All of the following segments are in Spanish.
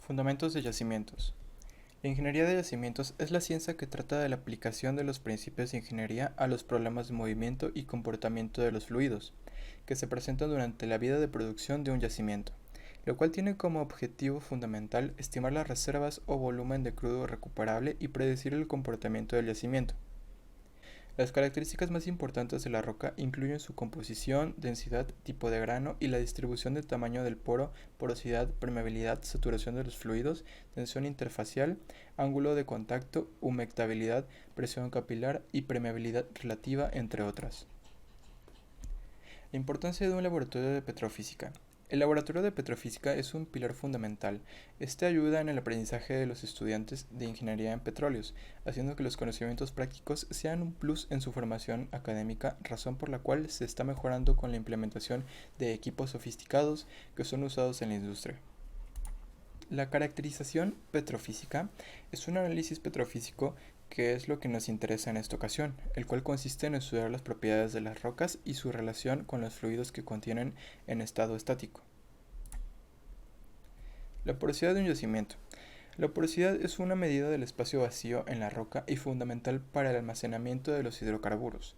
Fundamentos de yacimientos. La ingeniería de yacimientos es la ciencia que trata de la aplicación de los principios de ingeniería a los problemas de movimiento y comportamiento de los fluidos, que se presentan durante la vida de producción de un yacimiento, lo cual tiene como objetivo fundamental estimar las reservas o volumen de crudo recuperable y predecir el comportamiento del yacimiento. Las características más importantes de la roca incluyen su composición, densidad, tipo de grano y la distribución del tamaño del poro, porosidad, permeabilidad, saturación de los fluidos, tensión interfacial, ángulo de contacto, humectabilidad, presión capilar y permeabilidad relativa, entre otras. La importancia de un laboratorio de petrofísica. El laboratorio de petrofísica es un pilar fundamental. Este ayuda en el aprendizaje de los estudiantes de ingeniería en petróleos, haciendo que los conocimientos prácticos sean un plus en su formación académica, razón por la cual se está mejorando con la implementación de equipos sofisticados que son usados en la industria. La caracterización petrofísica es un análisis petrofísico que es lo que nos interesa en esta ocasión, el cual consiste en estudiar las propiedades de las rocas y su relación con los fluidos que contienen en estado estático. La porosidad de un yacimiento. La porosidad es una medida del espacio vacío en la roca y fundamental para el almacenamiento de los hidrocarburos.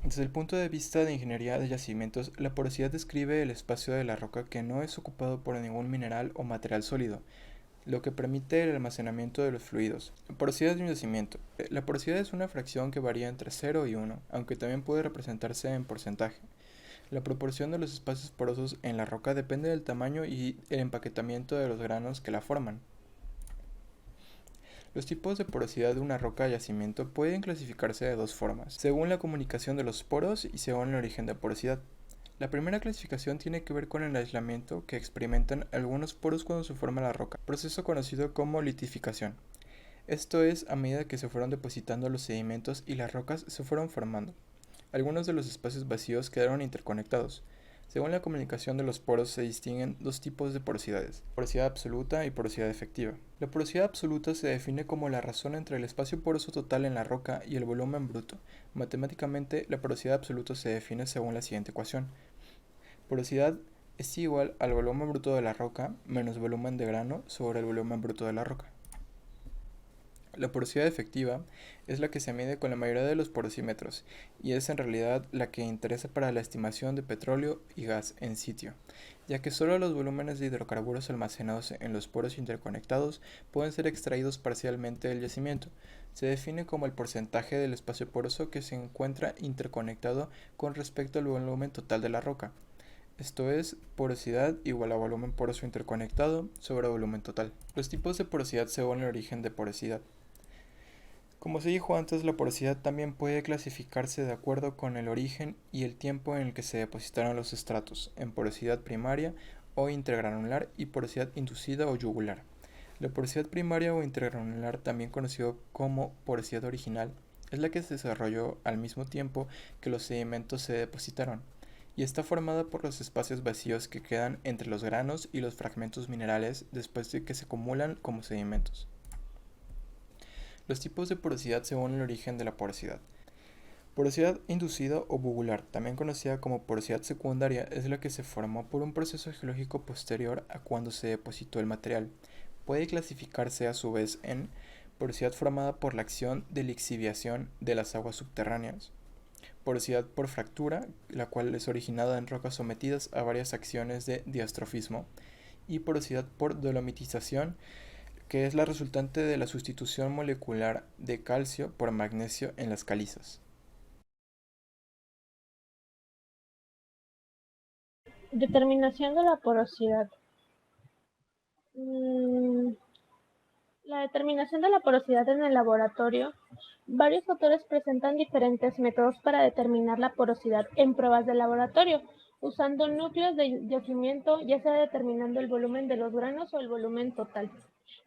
Desde el punto de vista de ingeniería de yacimientos, la porosidad describe el espacio de la roca que no es ocupado por ningún mineral o material sólido, lo que permite el almacenamiento de los fluidos. Porosidad de un yacimiento. La porosidad es una fracción que varía entre 0 y 1, aunque también puede representarse en porcentaje. La proporción de los espacios porosos en la roca depende del tamaño y el empaquetamiento de los granos que la forman. Los tipos de porosidad de una roca de yacimiento pueden clasificarse de dos formas, según la comunicación de los poros y según el origen de porosidad. La primera clasificación tiene que ver con el aislamiento que experimentan algunos poros cuando se forma la roca, proceso conocido como litificación. Esto es a medida que se fueron depositando los sedimentos y las rocas se fueron formando. Algunos de los espacios vacíos quedaron interconectados. Según la comunicación de los poros se distinguen dos tipos de porosidades, porosidad absoluta y porosidad efectiva. La porosidad absoluta se define como la razón entre el espacio poroso total en la roca y el volumen bruto. Matemáticamente, la porosidad absoluta se define según la siguiente ecuación. Porosidad es igual al volumen bruto de la roca menos volumen de grano sobre el volumen bruto de la roca. La porosidad efectiva es la que se mide con la mayoría de los porosímetros y es en realidad la que interesa para la estimación de petróleo y gas en sitio, ya que solo los volúmenes de hidrocarburos almacenados en los poros interconectados pueden ser extraídos parcialmente del yacimiento. Se define como el porcentaje del espacio poroso que se encuentra interconectado con respecto al volumen total de la roca. Esto es, porosidad igual a volumen poroso interconectado sobre volumen total. Los tipos de porosidad según el origen de porosidad. Como se dijo antes, la porosidad también puede clasificarse de acuerdo con el origen y el tiempo en el que se depositaron los estratos, en porosidad primaria o intergranular y porosidad inducida o yugular. La porosidad primaria o intergranular, también conocido como porosidad original, es la que se desarrolló al mismo tiempo que los sedimentos se depositaron, y está formada por los espacios vacíos que quedan entre los granos y los fragmentos minerales después de que se acumulan como sedimentos. Los tipos de porosidad según el origen de la porosidad. Porosidad inducida o bugular, también conocida como porosidad secundaria, es la que se formó por un proceso geológico posterior a cuando se depositó el material. Puede clasificarse a su vez en porosidad formada por la acción de lixiviación de las aguas subterráneas, porosidad por fractura, la cual es originada en rocas sometidas a varias acciones de diastrofismo, y porosidad por dolomitización, que es la resultante de la sustitución molecular de calcio por magnesio en las calizas. Determinación de la porosidad. Mm, La determinación de la porosidad en el laboratorio. Varios autores presentan diferentes métodos para determinar la porosidad en pruebas de laboratorio, usando núcleos de yacimiento, ya sea determinando el volumen de los granos o el volumen total.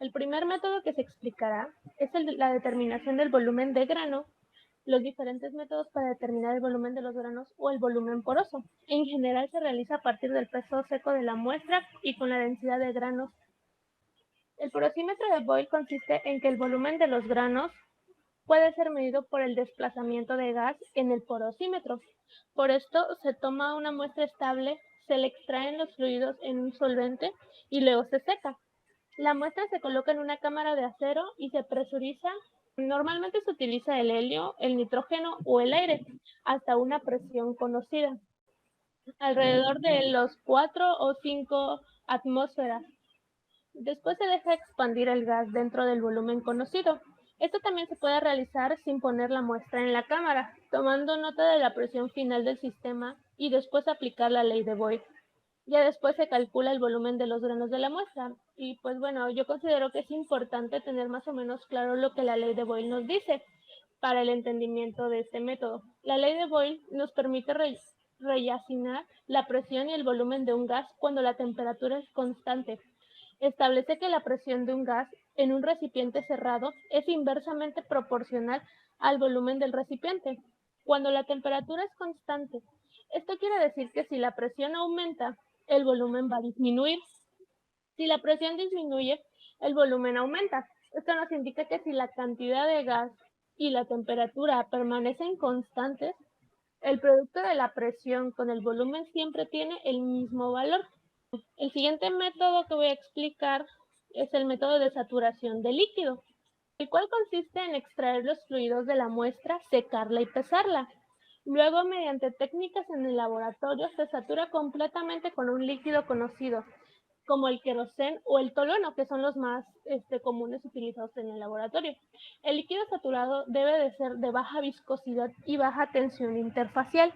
El primer método que se explicará es el de la determinación del volumen de grano, los diferentes métodos para determinar el volumen de los granos o el volumen poroso. En general se realiza a partir del peso seco de la muestra y con la densidad de granos. El porosímetro de Boyle consiste en que el volumen de los granos puede ser medido por el desplazamiento de gas en el porosímetro. Por esto se toma una muestra estable, se le extraen los fluidos en un solvente y luego se seca. La muestra se coloca en una cámara de acero y se presuriza. Normalmente se utiliza el helio, el nitrógeno o el aire hasta una presión conocida, alrededor de los 4 o 5 atmósferas. Después se deja expandir el gas dentro del volumen conocido. Esto también se puede realizar sin poner la muestra en la cámara, tomando nota de la presión final del sistema y después aplicar la ley de Boyle. Ya después se calcula el volumen de los granos de la muestra. Y pues bueno, yo considero que es importante tener más o menos claro lo que la ley de Boyle nos dice para el entendimiento de este método. La ley de Boyle nos permite rellenar la presión y el volumen de un gas cuando la temperatura es constante. Establece que la presión de un gas en un recipiente cerrado es inversamente proporcional al volumen del recipiente. Cuando la temperatura es constante, esto quiere decir que si la presión aumenta, el volumen va a disminuir. Si la presión disminuye, el volumen aumenta. Esto nos indica que si la cantidad de gas y la temperatura permanecen constantes, el producto de la presión con el volumen siempre tiene el mismo valor. El siguiente método que voy a explicar es el método de saturación de líquido, el cual consiste en extraer los fluidos de la muestra, secarla y pesarla. Luego, mediante técnicas en el laboratorio, se satura completamente con un líquido conocido, como el queroseno o el tolueno, que son los más comunes utilizados en el laboratorio. El líquido saturado debe de ser de baja viscosidad y baja tensión interfacial,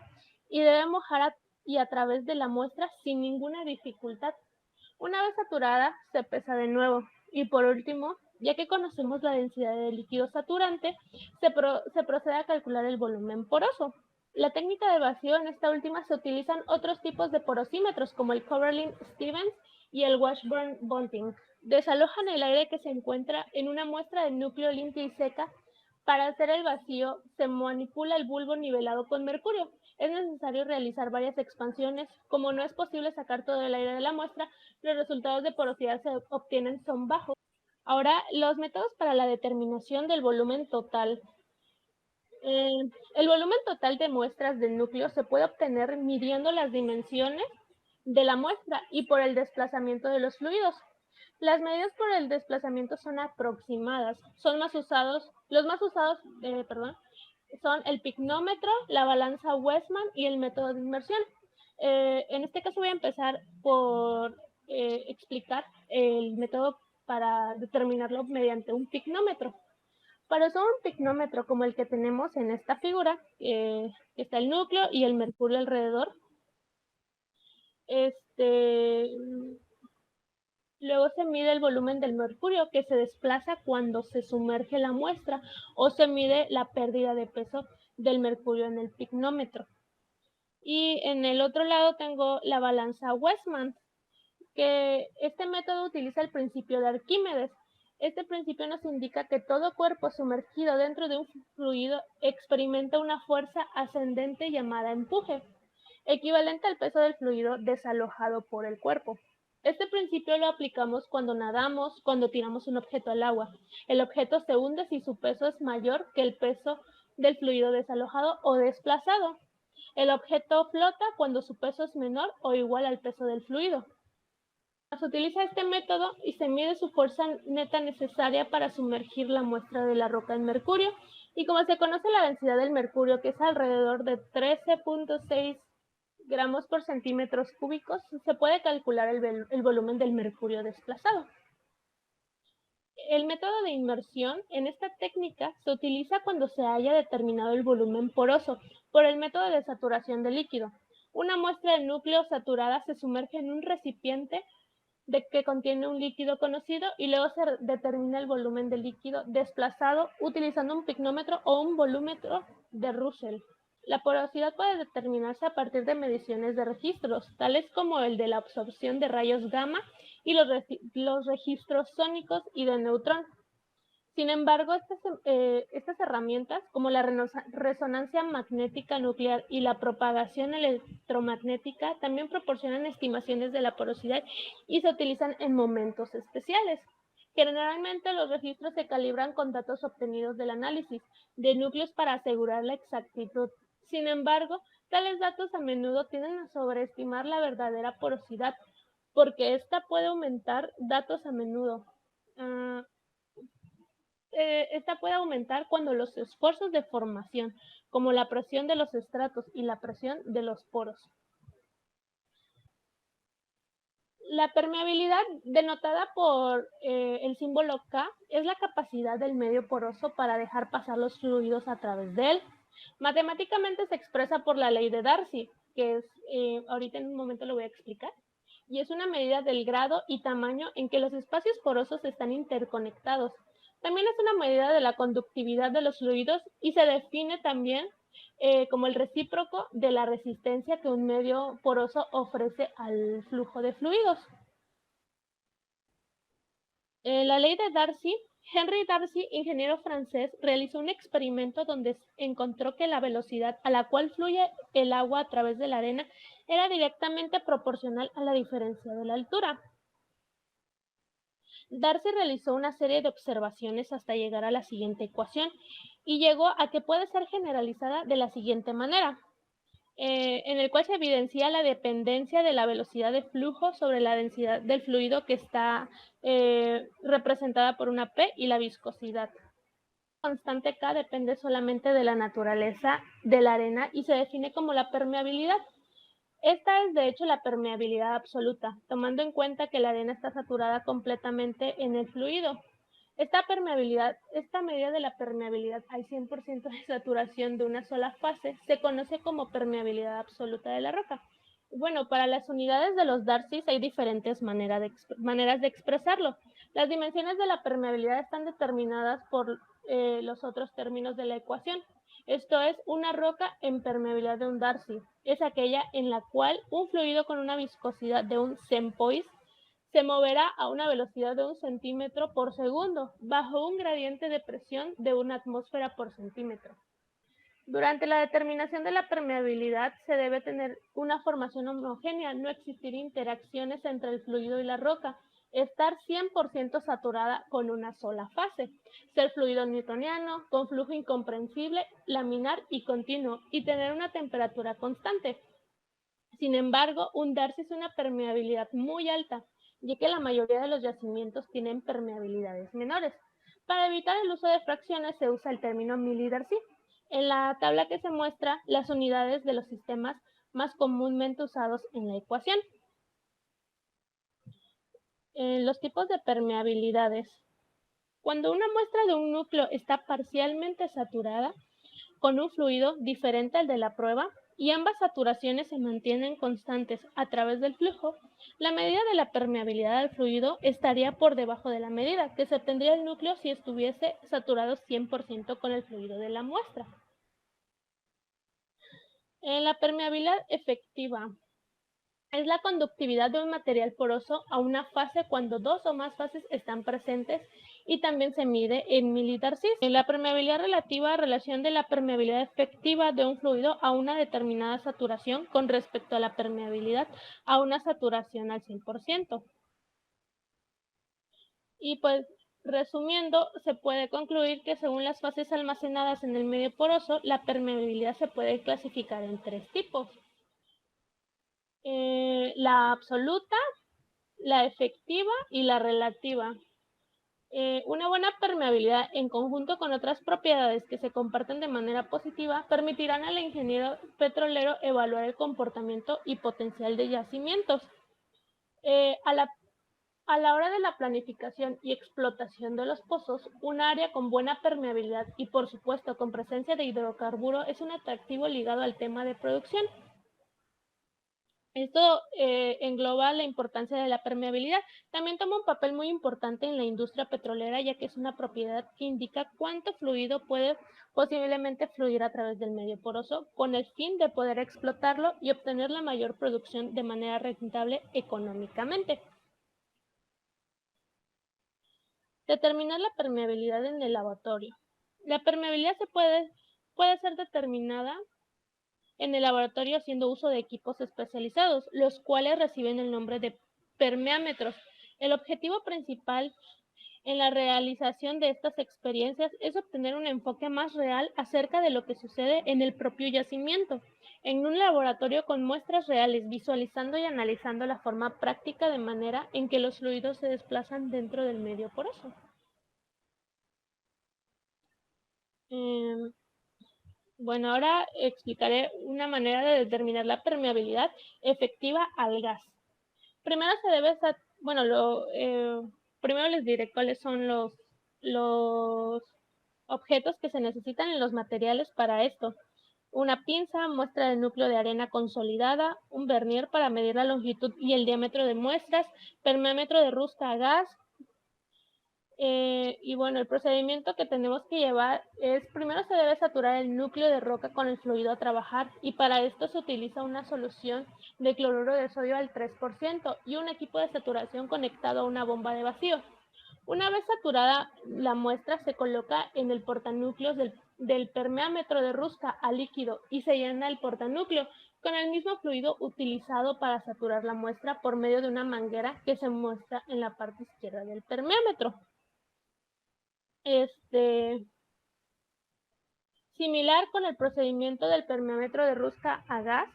y debe mojar y a través de la muestra sin ninguna dificultad. Una vez saturada, se pesa de nuevo. Y por último, ya que conocemos la densidad del líquido saturante, se procede a calcular el volumen poroso. La técnica de vacío, en esta última se utilizan otros tipos de porosímetros como el Coverlin-Stevens y el Washburn-Bunting. Desalojan el aire que se encuentra en una muestra de núcleo limpia y seca. Para hacer el vacío, se manipula el bulbo nivelado con mercurio. Es necesario realizar varias expansiones. Como no es posible sacar todo el aire de la muestra, los resultados de porosidad se obtienen son bajos. Ahora, los métodos para la determinación del volumen total. El volumen total de muestras del núcleo se puede obtener midiendo las dimensiones de la muestra y por el desplazamiento de los fluidos. Las medidas por el desplazamiento son aproximadas. Los más usados, son el picnómetro, la balanza Wessman y el método de inmersión. En este caso voy a empezar por explicar el método para determinarlo mediante un picnómetro. Para usar un picnómetro como el que tenemos en esta figura, está el núcleo y el mercurio alrededor. Luego se mide el volumen del mercurio que se desplaza cuando se sumerge la muestra o se mide la pérdida de peso del mercurio en el picnómetro. Y en el otro lado tengo la balanza Wessman, que este método utiliza el principio de Arquímedes. Este principio nos indica que todo cuerpo sumergido dentro de un fluido experimenta una fuerza ascendente llamada empuje, equivalente al peso del fluido desalojado por el cuerpo. Este principio lo aplicamos cuando nadamos, cuando tiramos un objeto al agua. El objeto se hunde si su peso es mayor que el peso del fluido desalojado o desplazado. El objeto flota cuando su peso es menor o igual al peso del fluido. Se utiliza este método y se mide su fuerza neta necesaria para sumergir la muestra de la roca en mercurio, y como se conoce la densidad del mercurio, que es alrededor de 13.6 gramos por centímetros cúbicos, se puede calcular el volumen del mercurio desplazado. El método de inmersión en esta técnica se utiliza cuando se haya determinado el volumen poroso por el método de saturación de líquido. Una muestra de núcleo saturada se sumerge en un recipiente que contiene un líquido conocido y luego se determina el volumen del líquido desplazado utilizando un picnómetro o un volúmetro de Russell. La porosidad puede determinarse a partir de mediciones de registros, tales como el de la absorción de rayos gamma y los registros sónicos y de neutrón. Sin embargo, estas herramientas, como la resonancia magnética nuclear y la propagación electromagnética, también proporcionan estimaciones de la porosidad y se utilizan en momentos especiales. Generalmente los registros se calibran con datos obtenidos del análisis de núcleos para asegurar la exactitud. Sin embargo, tales datos a menudo tienden a sobreestimar la verdadera porosidad, porque ésta puede aumentar datos a menudo. Ah, esta puede aumentar cuando los esfuerzos de formación, como la presión de los estratos y la presión de los poros. La permeabilidad, denotada por el símbolo K, es la capacidad del medio poroso para dejar pasar los fluidos a través de él. Matemáticamente se expresa por la ley de Darcy, que es, ahorita en un momento lo voy a explicar, y es una medida del grado y tamaño en que los espacios porosos están interconectados. También es una medida de la conductividad de los fluidos y se define también como el recíproco de la resistencia que un medio poroso ofrece al flujo de fluidos. La ley de Darcy, Henry Darcy, ingeniero francés, realizó un experimento donde encontró que la velocidad a la cual fluye el agua a través de la arena era directamente proporcional a la diferencia de la altura. Darcy realizó una serie de observaciones hasta llegar a la siguiente ecuación y llegó a que puede ser generalizada de la siguiente manera. En el cual se evidencia la dependencia de la velocidad de flujo sobre la densidad del fluido que está representada por una P y la viscosidad. La constante K depende solamente de la naturaleza de la arena y se define como la permeabilidad. Esta es de hecho la permeabilidad absoluta, tomando en cuenta que la arena está saturada completamente en el fluido. Esta medida de la permeabilidad al 100% de saturación de una sola fase se conoce como permeabilidad absoluta de la roca. Bueno, para las unidades de los Darcys hay diferentes maneras de expresarlo. Las dimensiones de la permeabilidad están determinadas por los otros términos de la ecuación. Esto es, una roca en permeabilidad de un Darcy. Es aquella en la cual un fluido con una viscosidad de un cempois se moverá a una velocidad de 1 centímetro por segundo, bajo un gradiente de presión de 1 atmósfera por centímetro. Durante la determinación de la permeabilidad se debe tener una formación homogénea, no existir interacciones entre el fluido y la roca, estar 100% saturada con una sola fase, ser fluido newtoniano, con flujo incomprensible, laminar y continuo, y tener una temperatura constante. Sin embargo, un Darcy es una permeabilidad muy alta, ya que la mayoría de los yacimientos tienen permeabilidades menores. Para evitar el uso de fracciones se usa el término milidarcy. En la tabla que se muestra las unidades de los sistemas más comúnmente usados en la ecuación. Los tipos de permeabilidades. Cuando una muestra de un núcleo está parcialmente saturada con un fluido diferente al de la prueba y ambas saturaciones se mantienen constantes a través del flujo, la medida de la permeabilidad del fluido estaría por debajo de la medida que se obtendría el núcleo si estuviese saturado 100% con el fluido de la muestra. La permeabilidad efectiva es la conductividad de un material poroso a una fase cuando dos o más fases están presentes y también se mide en milidarcys. La permeabilidad relativa, relación de la permeabilidad efectiva de un fluido a una determinada saturación con respecto a la permeabilidad a una saturación al 100%. Y pues, resumiendo, se puede concluir que según las fases almacenadas en el medio poroso, la permeabilidad se puede clasificar en tres tipos. La absoluta, la efectiva y la relativa. Una buena permeabilidad en conjunto con otras propiedades que se comparten de manera positiva permitirán al ingeniero petrolero evaluar el comportamiento y potencial de yacimientos. A la hora de la planificación y explotación de los pozos, un área con buena permeabilidad y por supuesto con presencia de hidrocarburo es un atractivo ligado al tema de producción. Esto engloba la importancia de la permeabilidad. También toma un papel muy importante en la industria petrolera, ya que es una propiedad que indica cuánto fluido puede posiblemente fluir a través del medio poroso, con el fin de poder explotarlo y obtener la mayor producción de manera rentable económicamente. Determinar la permeabilidad en el laboratorio. La permeabilidad puede ser determinada en el laboratorio haciendo uso de equipos especializados, los cuales reciben el nombre de permeámetros. El objetivo principal En la realización de estas experiencias es obtener un enfoque más real acerca de lo que sucede en el propio yacimiento, en un laboratorio con muestras reales, visualizando y analizando la forma práctica de manera en que los fluidos se desplazan dentro del medio poroso. Bueno, ahora explicaré una manera de determinar la permeabilidad efectiva al gas. Primero se debe, primero les diré cuáles son los objetos que se necesitan en los materiales para esto. Una pinza, muestra de núcleo de arena consolidada, un vernier para medir la longitud y el diámetro de muestras, termómetro de rosca a gas. Y bueno, el procedimiento que tenemos que llevar es, primero se debe saturar el núcleo de roca con el fluido a trabajar, y para esto se utiliza una solución de cloruro de sodio al 3% y un equipo de saturación conectado a una bomba de vacío. Una vez saturada, la muestra se coloca en el portanúcleos del permeámetro de rosca a líquido y se llena el portanúcleo con el mismo fluido utilizado para saturar la muestra por medio de una manguera que se muestra en la parte izquierda del permeámetro. Similar con el procedimiento del permeámetro de rosca a gas.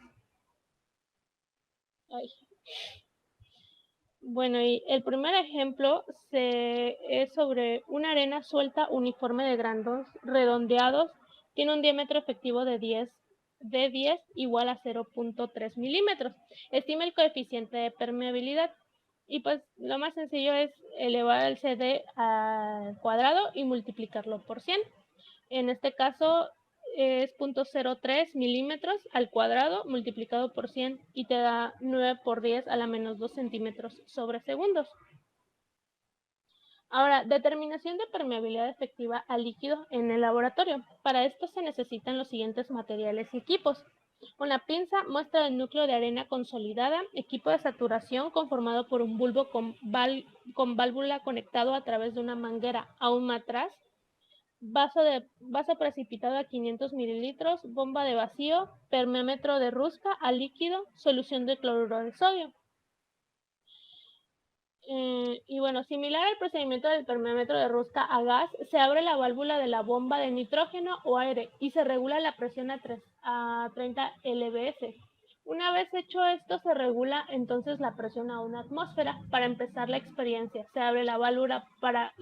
Bueno, y el primer ejemplo es sobre una arena suelta uniforme de granos redondeados. Tiene un diámetro efectivo de 10 igual a 0.3 milímetros. Estima el coeficiente de permeabilidad. Y pues lo más sencillo es elevar el CD al cuadrado y multiplicarlo por 100. En este caso es 0.03 milímetros al cuadrado multiplicado por 100 y te da 9 por 10 a la menos 2 centímetros sobre segundos. Ahora, determinación de permeabilidad efectiva al líquido en el laboratorio. Para esto se necesitan los siguientes materiales y equipos. Una pinza, muestra del núcleo de arena consolidada, equipo de saturación conformado por un bulbo con válvula conectado a través de una manguera a un matraz, vaso precipitado a 500 mililitros, bomba de vacío, permeámetro de rosca a líquido, solución de cloruro de sodio. Y bueno, similar al procedimiento del permeámetro de rosca a gas, se abre la válvula de la bomba de nitrógeno o aire y se regula la presión a 30 lbs. Una vez hecho esto, se regula entonces la presión a una atmósfera. Para empezar la experiencia, se abre la válvula para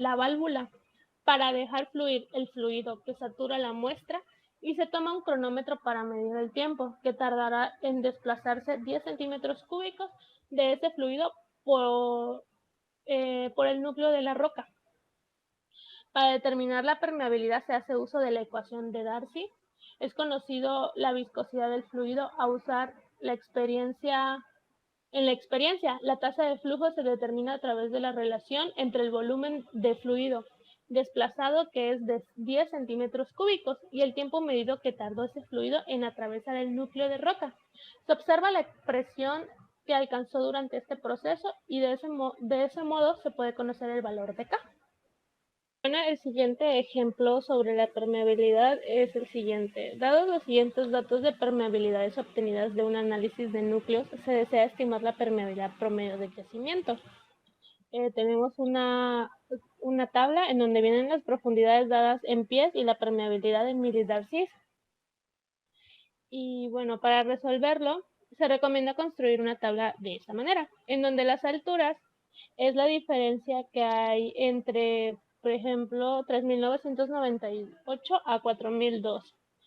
dejar fluir el fluido que satura la muestra y se toma un cronómetro para medir el tiempo, que tardará en desplazarse 10 centímetros cúbicos de ese fluido por el núcleo de la roca. Para determinar la permeabilidad se hace uso de la ecuación de Darcy. Es conocido la viscosidad del fluido a usar en la experiencia, la tasa de flujo se determina a través de la relación entre el volumen de fluido desplazado, que es de 10 centímetros cúbicos, y el tiempo medido que tardó ese fluido en atravesar el núcleo de roca. Se observa la presión que alcanzó durante este proceso y de ese modo se puede conocer el valor de K. Bueno, el siguiente ejemplo sobre la permeabilidad es el siguiente. Dados los siguientes datos de permeabilidades obtenidas de un análisis de núcleos, se desea estimar la permeabilidad promedio del yacimiento. Tenemos una tabla en donde vienen las profundidades dadas en pies y la permeabilidad en milidarcys. Y bueno, para resolverlo, se recomienda construir una tabla de esta manera, en donde las alturas es la diferencia que hay entre, por ejemplo, 3.998 a 4.002,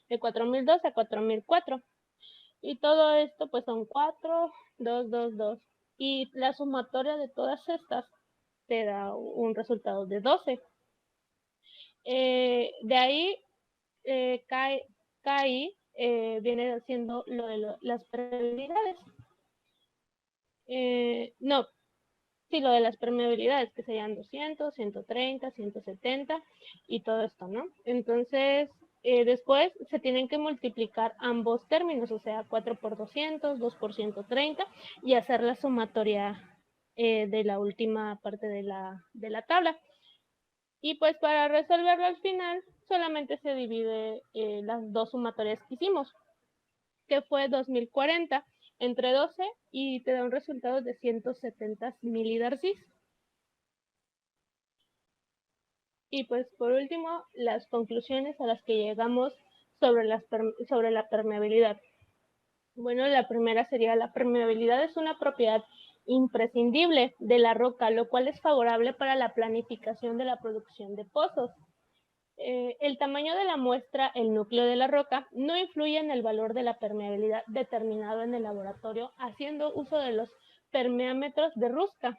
de 4.002 a 4.004. Y todo esto pues son 4, 2, 2, 2. Y la sumatoria de todas estas te da un resultado de 12. De ahí, KI viene haciendo lo de las permeabilidades. No, sí, lo de las permeabilidades, que serían 200, 130, 170 y todo esto, ¿no? Entonces, después se tienen que multiplicar ambos términos, o sea, 4 por 200, 2 por 130 y hacer la sumatoria de la última parte de la tabla. Y pues para resolverlo al final, solamente se divide las dos sumatorias que hicimos, que fue 2040 entre 12 y te da un resultado de 170 milidarcys. Y pues por último, las conclusiones a las que llegamos sobre la permeabilidad. Bueno, la primera sería: la permeabilidad es una propiedad imprescindible de la roca, lo cual es favorable para la planificación de la producción de pozos. El tamaño de la muestra, el núcleo de la roca, no influye en el valor de la permeabilidad determinado en el laboratorio haciendo uso de los permeámetros de Ruska.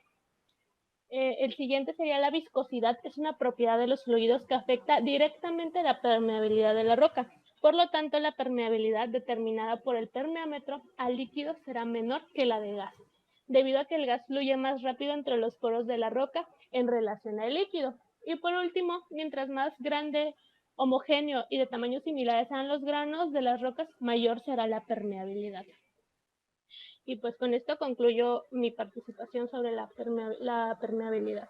El siguiente sería: la viscosidad es una propiedad de los fluidos que afecta directamente la permeabilidad de la roca. Por lo tanto, la permeabilidad determinada por el permeámetro al líquido será menor que la de gas, debido a que el gas fluye más rápido entre los poros de la roca en relación al líquido. Y por último, mientras más grande, homogéneo y de tamaños similares sean los granos de las rocas, mayor será la permeabilidad. Y pues con esto concluyo mi participación sobre la permeabilidad.